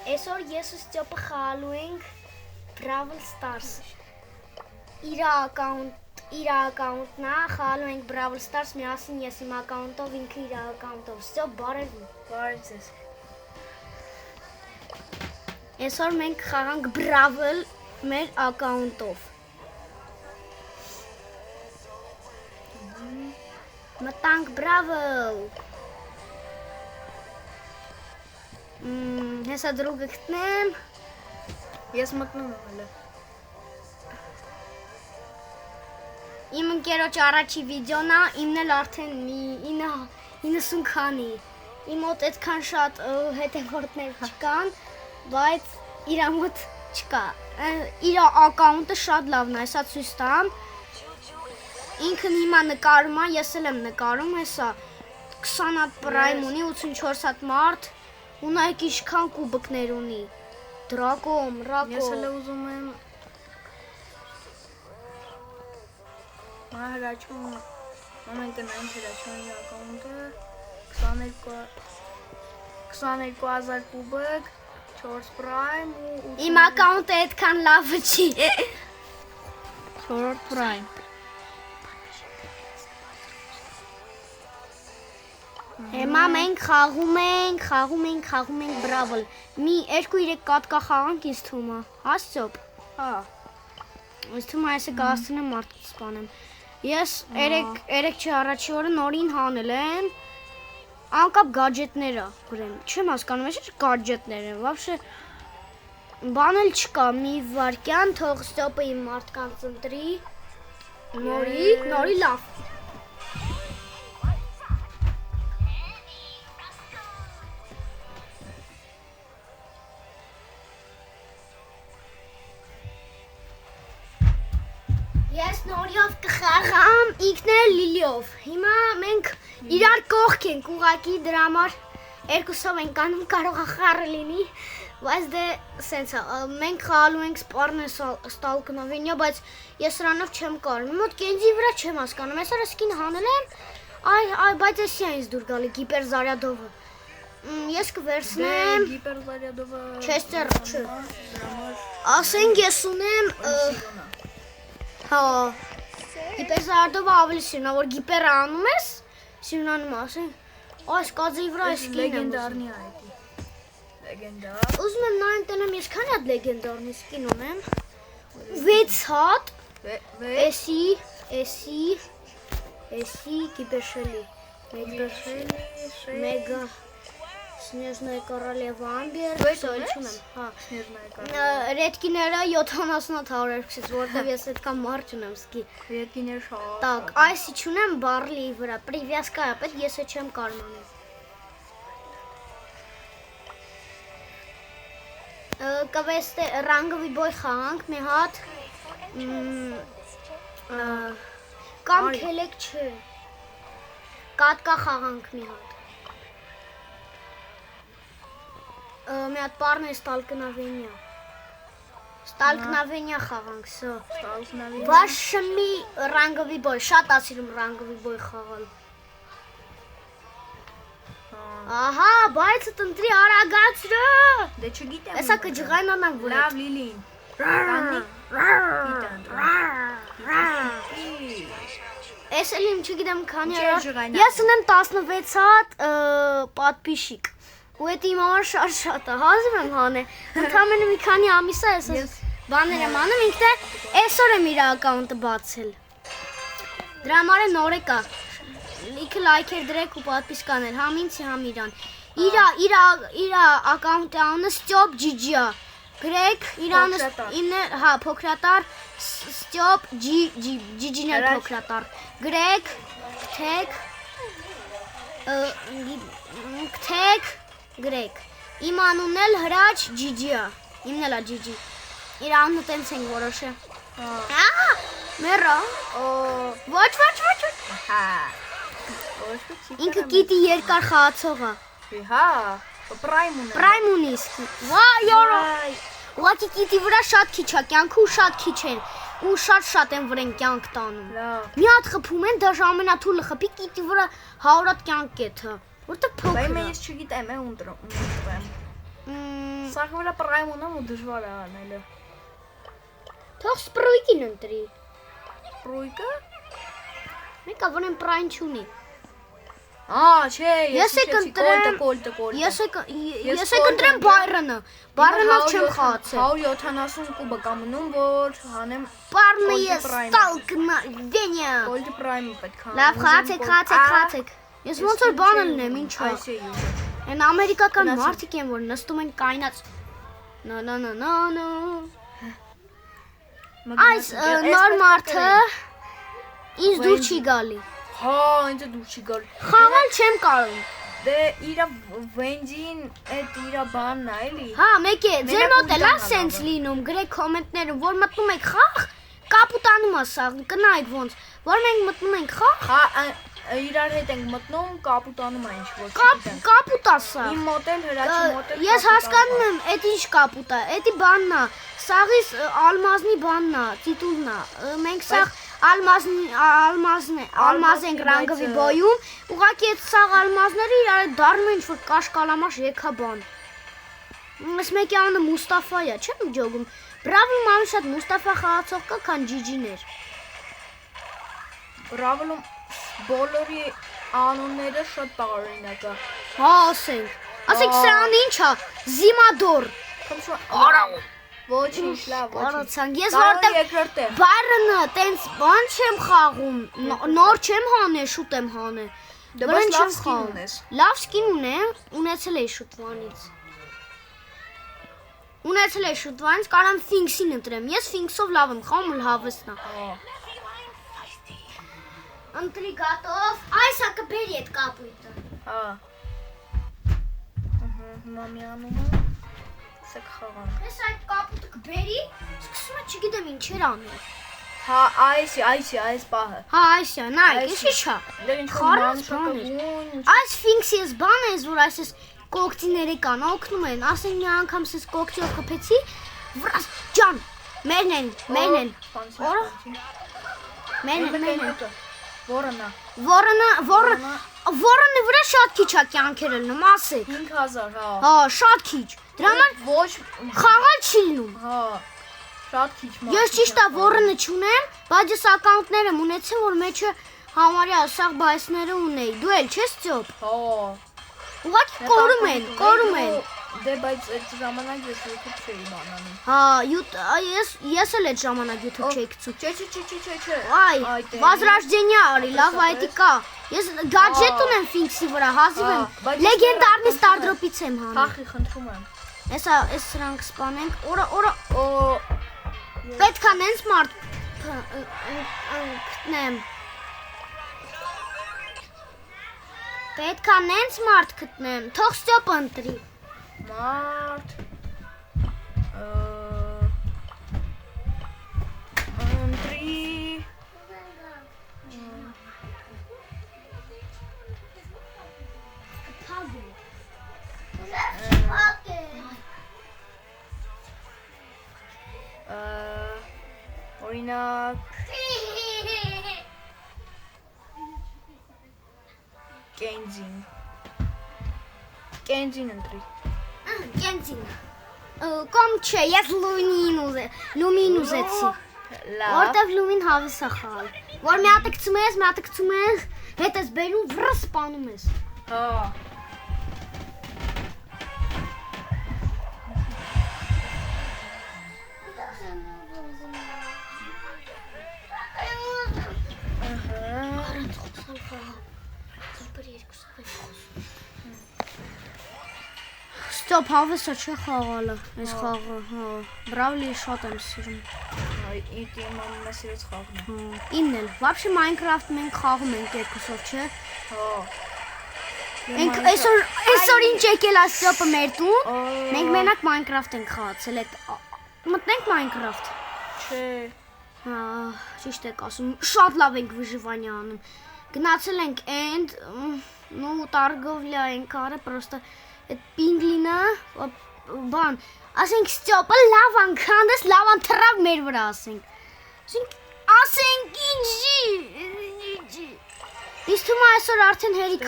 Այսօր ես ու Ստյոպը խաղալու ենք Brawl Stars։ Իր ակաունտն է, խաղալու ենք Brawl Stars միասին ես իմ ակաունտով, ինքը իր ակաունտով։ Ստյոպ, բարև ձեզ։ Այսօր մենք խաղանք Brawl մեր ակաունտով։ Մտանք Brawl։ Հեսա դրուգը գտնեմ։ Ես մտնում եմ հələ։ Իմ ընկերոջ առաջի վիդեոն է, իմն էլ արդեն մի 90 քանի։ Իմ մոտ այդքան շատ հետևորդներ չկան, բայց իր մոտ չկա։ Իր ակաունտը շատ լավն է, հեսա ցույց տամ։ Ինքն հիմա նկարում է, ես էլ եմ նկարում, հեսա 20 հատ պրայմ ունի, 84 հատ մարդ, ունայք իշքան կուբկներ ունի։ Դրակո, մրակո։ Ես էլ ուզում եմ հրաչում ամեն տնային հրաչանի ակաունտը 22000 կուբկ, 4 պրայմ ու Իմ ակաունտը այդքան լավը չի։ 4 պրայմ։ Հիմա մենք խաղում ենք Brawl։ Մի 2-3 կատկա խաղանք ինձ թվում է։ Հա Ստյոպ։ Հա։ Ինձ թվում է այսը կհասցնեմ մարդը սպանեմ։ Ես 3 առաջի օրը նորին հանել եմ։ Անկապ գադջետները գրեմ։ Չեմ հասկանում, ես գադջետներ են, вообще բան էլ չկա, մի վարքյան թող Ստյոպը իմ մարդկանց ընտրի։ Նորի լավ։ Ես նորիով կխաղամ, ինքն էլ Լիլիով։ Հիմա մենք իրար կողք ենք, ուղղակի դրա համար երկուսով ենք անում, կարող է խառը լինի, բայց դե սենց է, մենք խաղալու ենք սպառն ստալկնովինյա, բայց ես սրանով չեմ կարում, մոտ կենձի վրա չեմ հասկանում, ես արա սկին հանել եմ, բայց էսի է ինձ դուր գալի, գիպեր զարյադովը, ես կվերցնեմ, Գիպեր զարյադովը չես չէ, ասենք ես ունեմ, հա, գիպեր զարդովը ավելի սիրուն է, որ գիպերը անում ես, սիրունանում ասենք, այս կազի վրա այս կին եմ լեգենդարնի է այդի, լեգենդար, ուզում եմ նայեմ տենեմ, ես քանի հատ լեգենդարնի սկին ունեմ, 6 հատ, էսի, գիպերշելի, մեգա, Սնեժնայ Կորոլևա Ամբեր, սոյլ չունեմ, հա, ռետկիները 70-100 որտև ես այդքան մարդ չունեմ սկի։ Ռետկիներ շատ։ Так, այսի չունեմ բարլի վրա, պրիվյասկա է, պետք ես է չեմ կարմանել։ Կվեստե ռանգովի բոյ խաղանք մի հատ, կամ քելեք չէ, կատկա խաղանք մի հատ։ Մի հատ պարն է Ստալկնավենյա խաղանք, սո։ Վաշը մի ռանգովի բոյ, շատ ասիրում ռանգովի բոյ խաղալ։ Ահա, բայց տնտրի արագացրը։ Դե չգիտեմ։ Էսա կջղայնանանք որ լավ լիլին։ Էս էլ իմ չգիտեմ քանի Չէ, արա։ ջղայնան։ Ես ունեմ 16 հատ պատպիշիկ։ Ու էդ իմ համար շատ է, հազիվ եմ հանել, ընդամենը մի քանի ամիս է ես բաներ եմ անում, ինքն է այսօր եմ իր ակաունտը բացել։ Դրա համար է նոր եկա, լիքը լայքեր դրեք ու պատպիսկ անել, համ ինձ համ իրան։ Իր ակաունտի անունը Ստյոպ GG-ա, գրեք իրանը իմն է, հա, փոքրատար Ստյոպ GG-ն է փոքրատար, գրեք, գթեք, գրեք, իմ անունն էլ հրաչ GG-ա, իմն էլ է GG, իր անունը տենց ենք որոշը, մերա, ոչ, ինքը կիտի երկար խաղացողա, Հա, պրայմ ունեմ։ պրայմ ունի իսկի, վա յորո, ուղակի կիտի վրա շատ քիչ է, կյանքը ու շատ քիչ են, ու շատ են վրեն կյանք տանում, մի հատ խպում են, դաժ ամենաթուլը խպի կիտի վրա 100 հատ կյանք կեթը, որտեղ փոքր է։ Բայց ես չգիտեմ, ում տրվեմ։ Սա վրա պրայմ ունեմ ու դժվար է անելը։ Թող սպրույկին ընտրի։ Պրույկը։ Մեկը որն պրայն չունի։ Չէ, Ես կընտրեմ Ես կընտրեմ Բայրոնը։ Բայրոնով չեմ խաղացել։ 170 կուբը կամնում, որ հանեմ Պարմը ես ստալկնա Վենյա։ Gold Prime-ը պետք է։ Լավ, խաղացեք։ Ես ոնց որ բանը լինեմ, ինչա։ Այն ամերիկական մարդիկ են, որ նստում են կայնած։ Այս նոր մարդը ինձ դուր չի գալի։ Ինձ դուր չի գալ։ Խաղալ չեմ կարող։ Դե իրա Վենջին այդ իրա բանն է, էլի։ Մեկ է, ձեր մոտ էլ է սենց լինում, գրեք կոմենտներում, որ մտնում եք խաղ, կապուտանում է սա, կնայեք ոնց, որ մենք մտնում ենք խաղ։ Իրար հետ ենք մտնում, կապուտանում է ինչ-որ չգիտեմ։ Կապուտա սա։ Իմ մոտ էլ հրաչի մոտ էլ։ Ես հասկանում եմ, այդ ինչ կապուտա, էդի բանն է, սաղից ալմազնի բանն է, տիտուլն է։ Մենք սաղ ալմազ ենք ռանգովի բոյում, ուղղակի այդ սաղ ալմազները իրար դառնում են ինչ-որ կաշկալամաշ եկաբան։ Այս մեկի անունը Մուստաֆա է, չեմ ջոգում։ Բրավլում ավելի շատ Մուստաֆա խաղացող կա, քան ջիջիներ։ Բրավլում բոլորի անունները շատ տարօրինակ է։ Ասենք սրան ինչ է, Զիմադոր։ Արա ոչինչ, լավ, ոչինչ։ Ես որտեղ Բայրոնը տենց բան չեմ խաղում, նոր չեմ հանել, շուտ եմ հանել։ Բայց լավ սկին ունես։ Լավ սկին ունեմ, ունեցել էի շուտվանից։ Կարամ Ֆինքսին ընտրեմ։ Ես Ֆինքսով լավ եմ խաղում, լավեսն է։ Ընտրի գատով, այս հա կբերի այդ կապույտը։ Հիմա մի անում է, սեք խաղան։ Ես այդ կապույտը կբերի, սկսում է չգիտեմ ինչեր անել։ Այս պահը։ Այս է, նայք, ես իչա։ Խարած բան էր։ Այս Ֆինքսի ես բան ես, որ այս կոկտիները կան, օգնում են, ասեն մի անգամ սես կոկտիով կպեցի, վրաս ջան, մերն են։ Որոնը վրա շատ քիչ է կյանքերը լինում, ասեք։ 5000, Հա, շատ քիչ։ Դրա համար ոչ խաղալ չի լինում։ Շատ քիչ մարդ։ Ես ճիշտ է որոնը չունեմ, բայց ես ակաունտներ եմ ունեցել, որ մեջը համարյա սաղ բայսները ունեի։ Դու էլ չես ծոպ։ Ուղղակի կորում են։ Դե բայց այդ ժամանակ ես YouTube չէի բանանում։ Ես էլ այդ ժամանակ YouTube չէի գցում։ Չէ։ Այ, Возрождение արի, լավ այդի կա։ Ես գադջետ ունեմ Ֆինքսի վրա, հազիվ եմ։ Լեգենդարնի Stardrop-ից եմ հանում։ Փախի, խնդրում եմ։ Էս սրանք սպանենք։ Օրա պետք է նենց մարդ գտնեմ։ Պետք է նենց մարդ գտնեմ, թող ստոպ ընտրի։ Մարդ ընտրի օրինակ Կենզին ընտրի Կենզին Կոմ չէ, ես լումին ուզեցի Որտև լումին հավես է խալ Որ մի հատը գցում ես, հետ ես բերում վրա սպանում ես Ստոպ, հավեսը չէ խաղալը, այս խաղը, բրավլի շատ եմ սիրում Իմ ամենասիրած խաղն է Իմն էլ, վաբշի Minecraft մենք խաղում ենք երկուսով, չէ Այսօր ինչ եկել է ստոպը մեր տուն, մենք մենակ Minecraft ենք խաղացել, մտնենք Minecraft Չէ Ճիշտ եք ասում, շատ լավ ենք վժվանյա անում Գնացել ենք end, տարգովլյա ենք արը, պրոստը Այդ պինգլինը, բան, ասենք ստյոպը լավ անքանդես, լավ անթրավ մեր վրա ասենք ինջի, իսկ թվում այսօր արդեն հերի